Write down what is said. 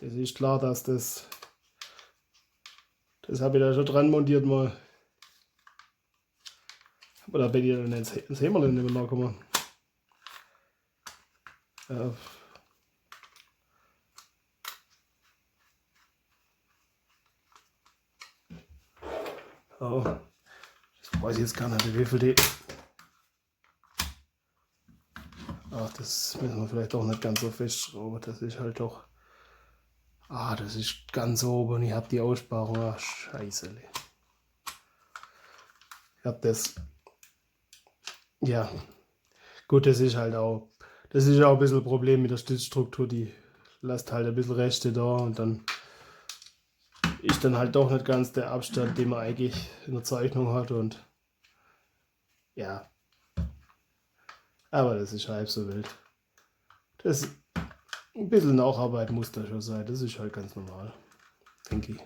Das ist klar, dass das habe ich da schon dran montiert mal. Aber da bin ich dann ins Hämmerle nicht mehr nachgekommen. Ja. Oh, das weiß ich jetzt gar nicht, wie viel die. Ach, das müssen wir vielleicht auch nicht ganz so festschrauben. Das ist halt doch. Ah, das ist ganz oben und ich habe die Aussparung. Ach, scheiße. Ich habe das. Ja, gut, das ist halt auch. Das ist auch ein bisschen ein Problem mit der Stützstruktur. Die lässt halt ein bisschen Reste da und dann ist dann halt doch nicht ganz der Abstand, den man eigentlich in der Zeichnung hat. Und ja, aber das ist halb so wild. Das ein bisschen Nacharbeit muss da schon sein. Das ist halt ganz normal, denke ich.